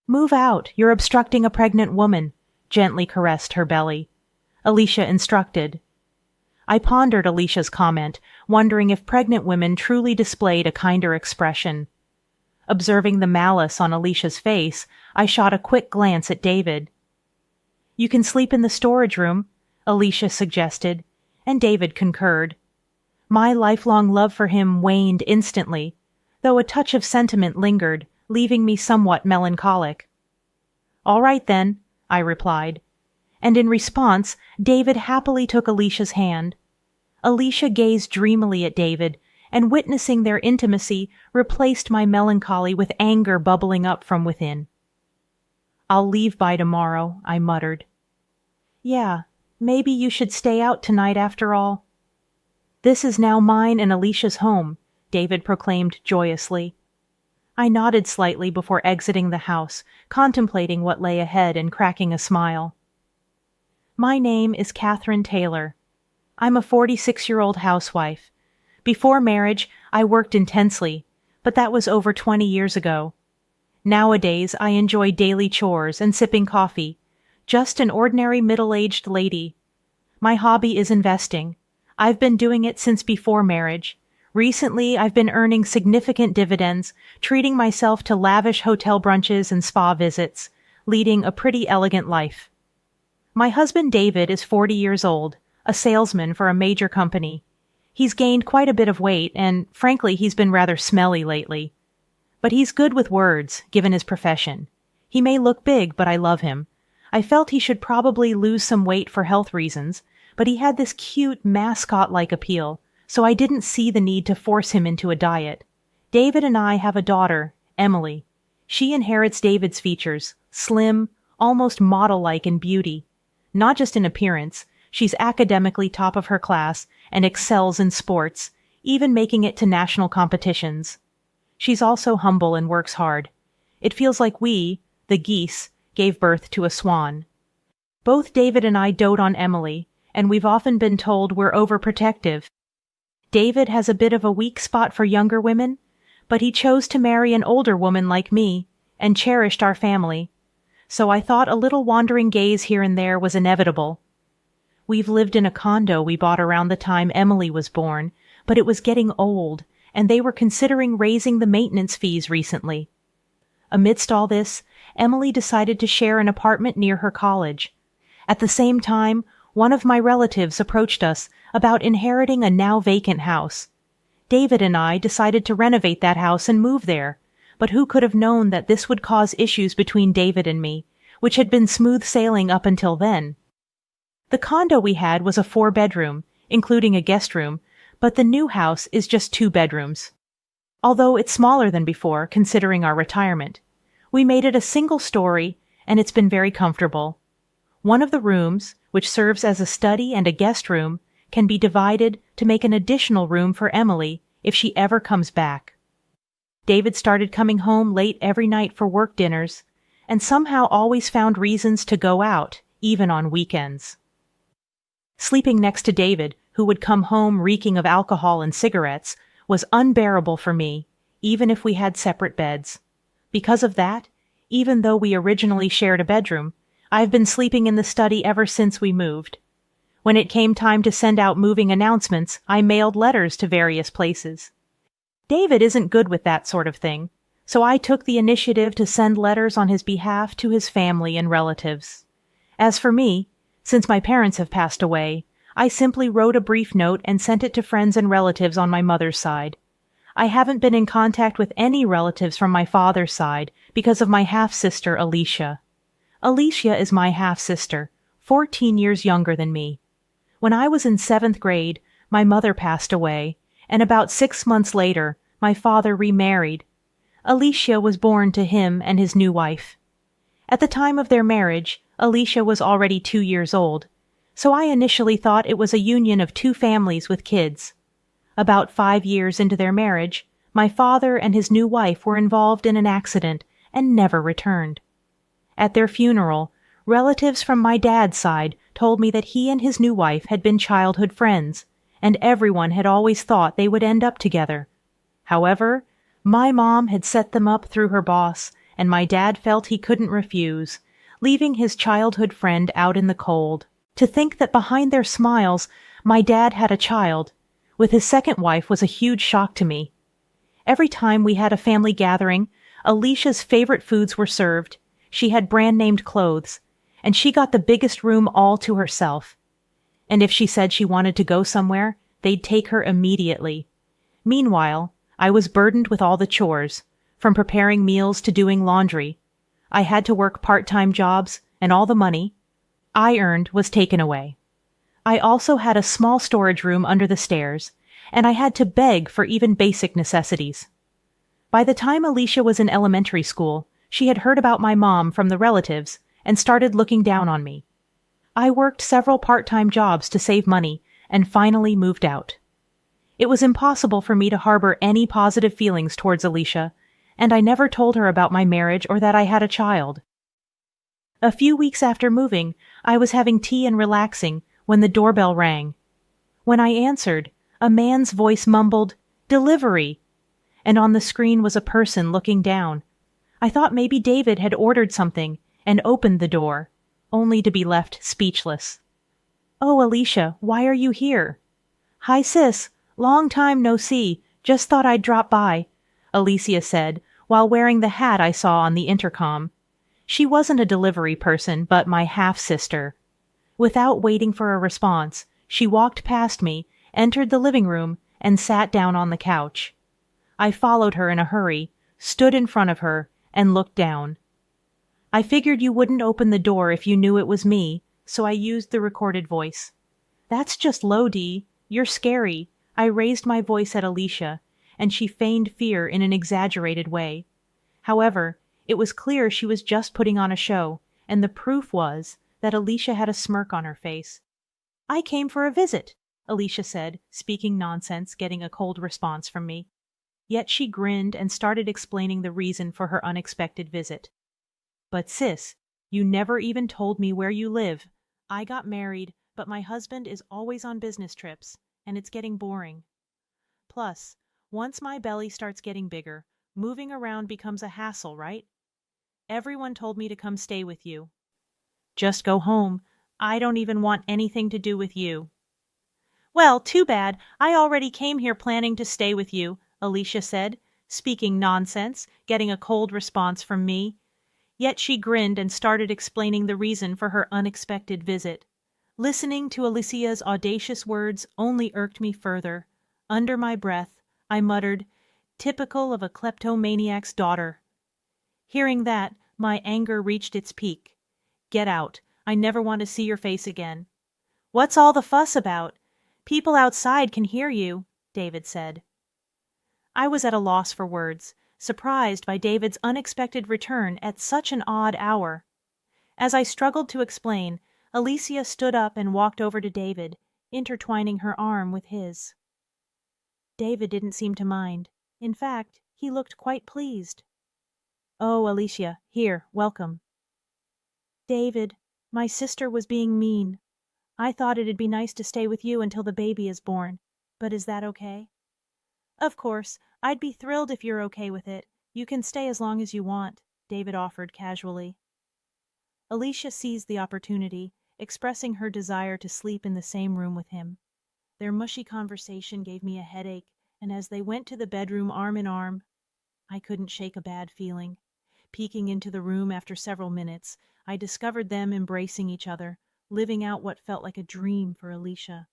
"Move out, you're obstructing a pregnant woman," gently caressed her belly. Alicia instructed. I pondered Alicia's comment, wondering if pregnant women truly displayed a kinder expression. Observing the malice on Alicia's face, I shot a quick glance at David. "You can sleep in the storage room," Alicia suggested, and David concurred. My lifelong love for him waned instantly, though a touch of sentiment lingered, leaving me somewhat melancholic. "All right then," I replied, and in response, David happily took Alicia's hand. Alicia gazed dreamily at David, and witnessing their intimacy replaced my melancholy with anger bubbling up from within. "I'll leave by tomorrow," I muttered. "Yeah, maybe you should stay out tonight after all." "This is now mine and Alicia's home," David proclaimed joyously. I nodded slightly before exiting the house, contemplating what lay ahead and cracking a smile. "My name is Catherine Taylor. I'm a 46-year-old housewife. Before marriage, I worked intensely, but that was over 20 years ago. Nowadays, I enjoy daily chores and sipping coffee. Just an ordinary middle-aged lady. My hobby is investing. I've been doing it since before marriage. Recently, I've been earning significant dividends, treating myself to lavish hotel brunches and spa visits, leading a pretty elegant life. My husband David is 40 years old, a salesman for a major company. He's gained quite a bit of weight, and frankly, he's been rather smelly lately. But he's good with words, given his profession. He may look big, but I love him. I felt he should probably lose some weight for health reasons, but he had this cute, mascot-like appeal, so I didn't see the need to force him into a diet. David and I have a daughter, Emily. She inherits David's features, slim, almost model-like in beauty. Not just in appearance, she's academically top of her class and excels in sports, even making it to national competitions. She's also humble and works hard. It feels like we, the geese, gave birth to a swan. Both David and I dote on Emily, and we've often been told we're overprotective. David has a bit of a weak spot for younger women, but he chose to marry an older woman like me, and cherished our family. So I thought a little wandering gaze here and there was inevitable. We've lived in a condo we bought around the time Emily was born, but it was getting old, and they were considering raising the maintenance fees recently. Amidst all this, Emily decided to share an apartment near her college. At the same time, one of my relatives approached us about inheriting a now vacant house. David and I decided to renovate that house and move there, but who could have known that this would cause issues between David and me, which had been smooth sailing up until then. The condo we had was a 4-bedroom, including a guest room, but the new house is just 2 bedrooms. Although it's smaller than before, considering our retirement. We made it a single story, and it's been very comfortable. One of the rooms, which serves as a study and a guest room, can be divided to make an additional room for Emily if she ever comes back. David started coming home late every night for work dinners, and somehow always found reasons to go out, even on weekends. Sleeping next to David, who would come home reeking of alcohol and cigarettes, was unbearable for me, even if we had separate beds. Because of that, even though we originally shared a bedroom, I've been sleeping in the study ever since we moved. When it came time to send out moving announcements, I mailed letters to various places. David isn't good with that sort of thing, so I took the initiative to send letters on his behalf to his family and relatives. As for me, since my parents have passed away, I simply wrote a brief note and sent it to friends and relatives on my mother's side. I haven't been in contact with any relatives from my father's side because of my half-sister Alicia. Alicia is my half-sister, 14 years younger than me. When I was in 7th grade, my mother passed away, and about 6 months later, my father remarried. Alicia was born to him and his new wife. At the time of their marriage, Alicia was already 2 years old, so I initially thought it was a union of 2 families with kids. About 5 years into their marriage, my father and his new wife were involved in an accident and never returned. At their funeral, relatives from my dad's side told me that he and his new wife had been childhood friends, and everyone had always thought they would end up together. However, my mom had set them up through her boss, and my dad felt he couldn't refuse, leaving his childhood friend out in the cold. To think that behind their smiles, my dad had a child, with his second wife, was a huge shock to me. Every time we had a family gathering, Alicia's favorite foods were served, she had brand-named clothes, and she got the biggest room all to herself. And if she said she wanted to go somewhere, they'd take her immediately. Meanwhile, I was burdened with all the chores, from preparing meals to doing laundry. I had to work part-time jobs, and all the money I earned was taken away. I also had a small storage room under the stairs, and I had to beg for even basic necessities. By the time Alicia was in elementary school, she had heard about my mom from the relatives and started looking down on me. I worked several part-time jobs to save money and finally moved out. It was impossible for me to harbor any positive feelings towards Alicia, and I never told her about my marriage or that I had a child. A few weeks after moving, I was having tea and relaxing when the doorbell rang. When I answered, a man's voice mumbled, "Delivery!" and on the screen was a person looking down. I thought maybe David had ordered something and opened the door, only to be left speechless. "Oh, Alicia, why are you here?" "Hi, sis. Long time no see. Just thought I'd drop by," Alicia said, while wearing the hat I saw on the intercom. She wasn't a delivery person, but my half-sister. Without waiting for a response, she walked past me, entered the living room, and sat down on the couch. I followed her in a hurry, stood in front of her, and looked down. "I figured you wouldn't open the door if you knew it was me, so I used the recorded voice." "That's just low, Dee. You're scary." I raised my voice at Alicia, and she feigned fear in an exaggerated way. However, it was clear she was just putting on a show, and the proof was that Alicia had a smirk on her face. "I came for a visit," Alicia said, speaking nonsense, getting a cold response from me. Yet she grinned and started explaining the reason for her unexpected visit. "But sis, you never even told me where you live. I got married, but my husband is always on business trips, and it's getting boring. Plus, once my belly starts getting bigger, moving around becomes a hassle, right? Everyone told me to come stay with you." "Just go home. I don't even want anything to do with you." "Well, too bad. I already came here planning to stay with you," Alicia said, speaking nonsense, getting a cold response from me. Yet she grinned and started explaining the reason for her unexpected visit. Listening to Alicia's audacious words only irked me further. Under my breath, I muttered, "Typical of a kleptomaniac's daughter." Hearing that, my anger reached its peak. "Get out. I never want to see your face again." "What's all the fuss about? People outside can hear you," David said. I was at a loss for words, surprised by David's unexpected return at such an odd hour. As I struggled to explain, Alicia stood up and walked over to David, intertwining her arm with his. David didn't seem to mind. In fact, he looked quite pleased. "Oh, Alicia, here, welcome." "David, my sister was being mean. I thought it'd be nice to stay with you until the baby is born, but is that okay?" "Of course, I'd be thrilled if you're okay with it. You can stay as long as you want," David offered casually. Alicia seized the opportunity, expressing her desire to sleep in the same room with him. Their mushy conversation gave me a headache, and as they went to the bedroom arm in arm, I couldn't shake a bad feeling. Peeking into the room after several minutes, I discovered them embracing each other, living out what felt like a dream for Alicia.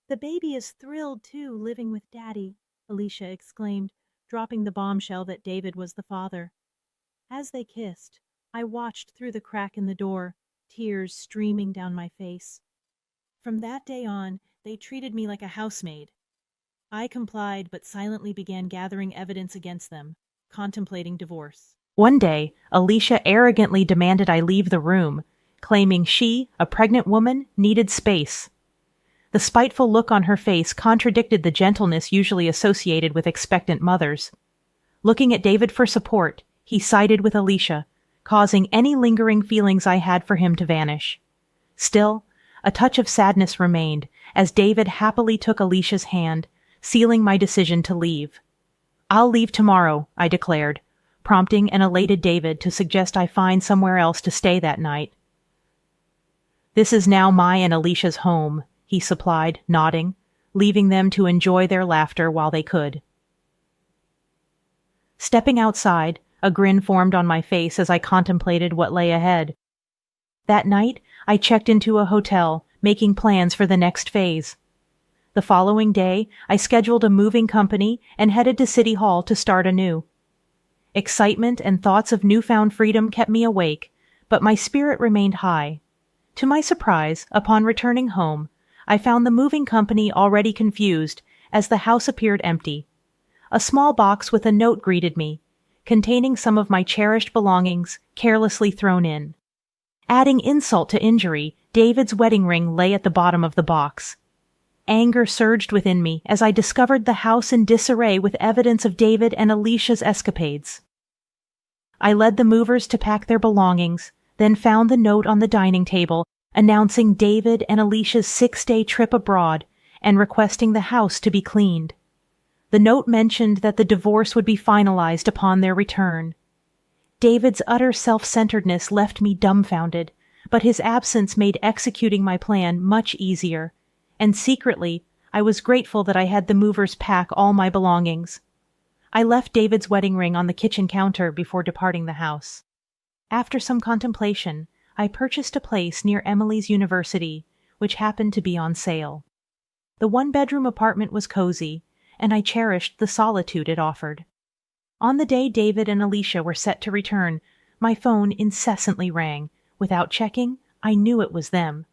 "The baby is thrilled, too, living with Daddy," Alicia exclaimed, dropping the bombshell that David was the father. As they kissed, I watched through the crack in the door, tears streaming down my face. From that day on, they treated me like a housemaid. I complied, but silently began gathering evidence against them, contemplating divorce. One day, Alicia arrogantly demanded I leave the room, claiming she, a pregnant woman, needed space. The spiteful look on her face contradicted the gentleness usually associated with expectant mothers. Looking at David for support, he sided with Alicia, causing any lingering feelings I had for him to vanish. Still, a touch of sadness remained, as David happily took Alicia's hand, sealing my decision to leave. "I'll leave tomorrow," I declared, prompting an elated David to suggest I find somewhere else to stay that night. "This is now my and Alicia's home," he supplied, nodding, leaving them to enjoy their laughter while they could. Stepping outside, a grin formed on my face as I contemplated what lay ahead. That night, I checked into a hotel, making plans for the next phase. The following day, I scheduled a moving company and headed to City Hall to start anew. Excitement and thoughts of newfound freedom kept me awake, but my spirit remained high. To my surprise, upon returning home, I found the moving company already confused, as the house appeared empty. A small box with a note greeted me, containing some of my cherished belongings carelessly thrown in. Adding insult to injury, David's wedding ring lay at the bottom of the box. Anger surged within me as I discovered the house in disarray with evidence of David and Alicia's escapades. I led the movers to pack their belongings, then found the note on the dining table announcing David and Alicia's 6-day trip abroad and requesting the house to be cleaned. The note mentioned that the divorce would be finalized upon their return. David's utter self-centeredness left me dumbfounded, but his absence made executing my plan much easier, and secretly, I was grateful that I had the movers pack all my belongings. I left David's wedding ring on the kitchen counter before departing the house. After some contemplation, I purchased a place near Emily's university, which happened to be on sale. The one-bedroom apartment was cozy, and I cherished the solitude it offered. On the day David and Alicia were set to return, my phone incessantly rang. Without checking, I knew it was them.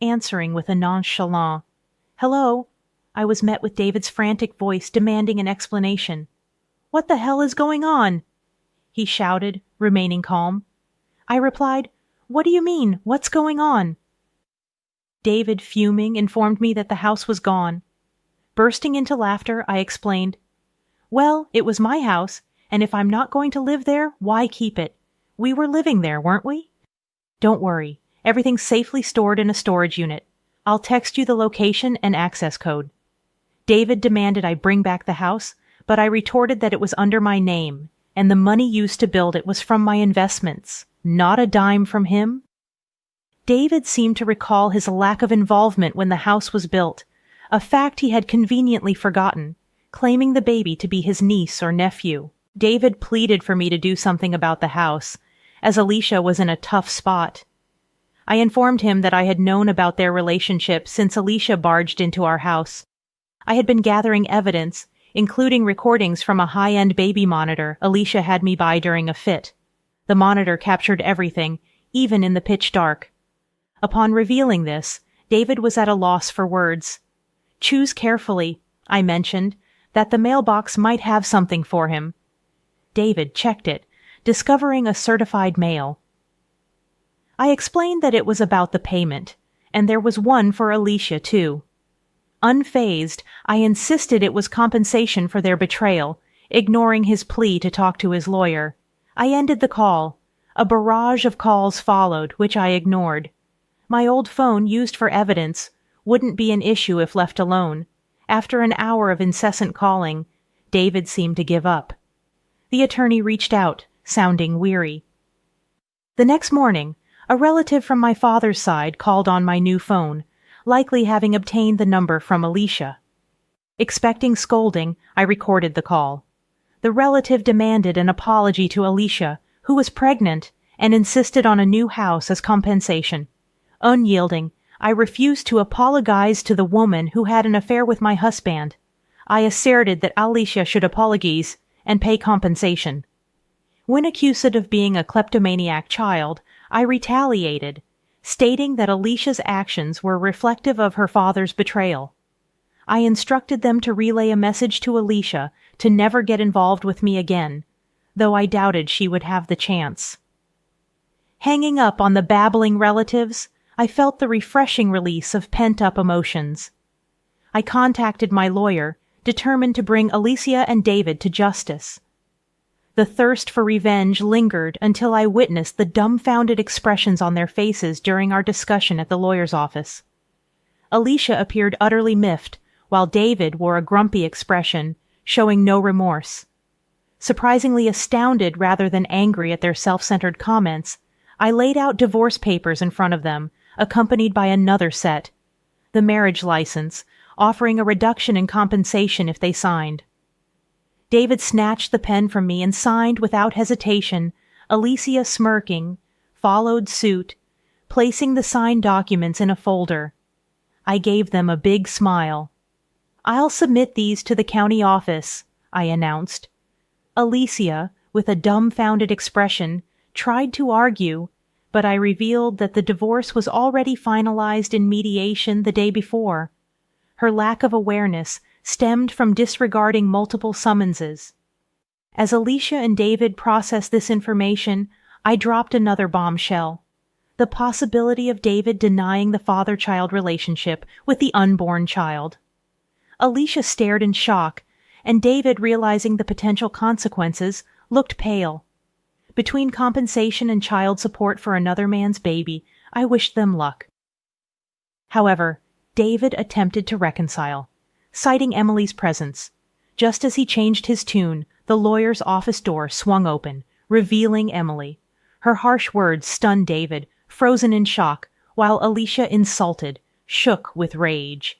Answering with a nonchalant, "Hello," I was met with David's frantic voice demanding an explanation. "What the hell is going on?" he shouted, remaining calm. I replied, "What do you mean? What's going on?" David, fuming, informed me that the house was gone. Bursting into laughter, I explained, "Well, it was my house, and if I'm not going to live there, why keep it? We were living there, weren't we? Don't worry, everything's safely stored in a storage unit. I'll text you the location and access code." David demanded I bring back the house, but I retorted that it was under my name, and the money used to build it was from my investments, not a dime from him. David seemed to recall his lack of involvement when the house was built, a fact he had conveniently forgotten, claiming the baby to be his niece or nephew. David pleaded for me to do something about the house, as Alicia was in a tough spot. I informed him that I had known about their relationship since Alicia barged into our house. I had been gathering evidence, including recordings from a high-end baby monitor Alicia had me buy during a fit. The monitor captured everything, even in the pitch dark. Upon revealing this, David was at a loss for words. "Choose carefully," I mentioned, that the mailbox might have something for him. David checked it, discovering a certified mail. I explained that it was about the payment, and there was one for Alicia, too. Unfazed, I insisted it was compensation for their betrayal, ignoring his plea to talk to his lawyer. I ended the call. A barrage of calls followed, which I ignored. My old phone, used for evidence, wouldn't be an issue if left alone. After an hour of incessant calling, David seemed to give up. The attorney reached out, sounding weary. The next morning, a relative from my father's side called on my new phone, likely having obtained the number from Alicia. Expecting scolding, I recorded the call. The relative demanded an apology to Alicia, who was pregnant, and insisted on a new house as compensation. Unyielding, I refused to apologize to the woman who had an affair with my husband. I asserted that Alicia should apologize and pay compensation. When accused of being a kleptomaniac child, I retaliated, stating that Alicia's actions were reflective of her father's betrayal. I instructed them to relay a message to Alicia to never get involved with me again, though I doubted she would have the chance. Hanging up on the babbling relatives, I felt the refreshing release of pent-up emotions. I contacted my lawyer, determined to bring Alicia and David to justice. The thirst for revenge lingered until I witnessed the dumbfounded expressions on their faces during our discussion at the lawyer's office. Alicia appeared utterly miffed, while David wore a grumpy expression, showing no remorse. Surprisingly astounded rather than angry at their self-centered comments, I laid out divorce papers in front of them, accompanied by another set, the marriage license, offering a reduction in compensation if they signed. David snatched the pen from me and signed without hesitation. Alicia, smirking, followed suit, placing the signed documents in a folder. I gave them a big smile. "I'll submit these to the county office," I announced. Alicia, with a dumbfounded expression, tried to argue, but I revealed that the divorce was already finalized in mediation the day before. Her lack of awareness stemmed from disregarding multiple summonses. As Alicia and David processed this information, I dropped another bombshell. The possibility of David denying the father-child relationship with the unborn child. Alicia stared in shock, and David, realizing the potential consequences, looked pale. Between compensation and child support for another man's baby, I wished them luck. However, David attempted to reconcile, citing Emily's presence. Just as he changed his tune, the lawyer's office door swung open, revealing Emily. Her harsh words stunned David, frozen in shock, while Alicia, insulted, shook with rage.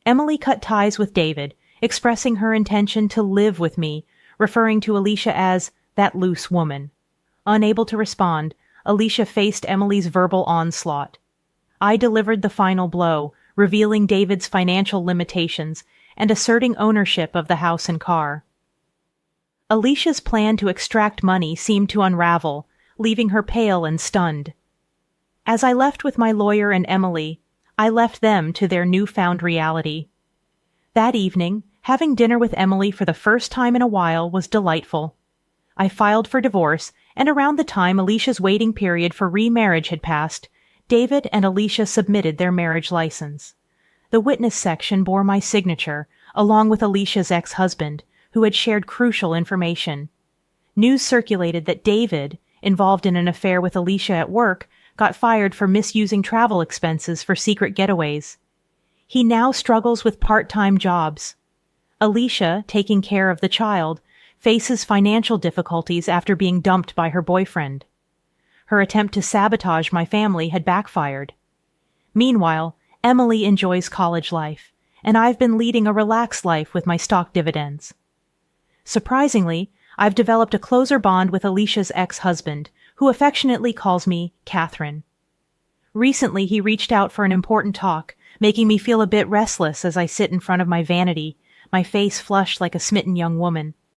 Emily cut ties with David, expressing her intention to live with me, referring to Alicia as that loose woman. Unable to respond, Alicia faced Emily's verbal onslaught. I delivered the final blow, revealing David's financial limitations and asserting ownership of the house and car. Alicia's plan to extract money seemed to unravel, leaving her pale and stunned. As I left with my lawyer and Emily, I left them to their newfound reality. That evening, having dinner with Emily for the first time in a while was delightful. I filed for divorce, and around the time Alicia's waiting period for remarriage had passed, David and Alicia submitted their marriage license. The witness section bore my signature, along with Alicia's ex-husband, who had shared crucial information. News circulated that David, involved in an affair with Alicia at work, got fired for misusing travel expenses for secret getaways. He now struggles with part-time jobs. Alicia, taking care of the child, faces financial difficulties after being dumped by her boyfriend. Her attempt to sabotage my family had backfired. Meanwhile, Emily enjoys college life, and I've been leading a relaxed life with my stock dividends. Surprisingly, I've developed a closer bond with Alicia's ex-husband, who affectionately calls me Catherine. Recently, he reached out for an important talk, making me feel a bit restless as I sit in front of my vanity, my face flushed like a smitten young woman.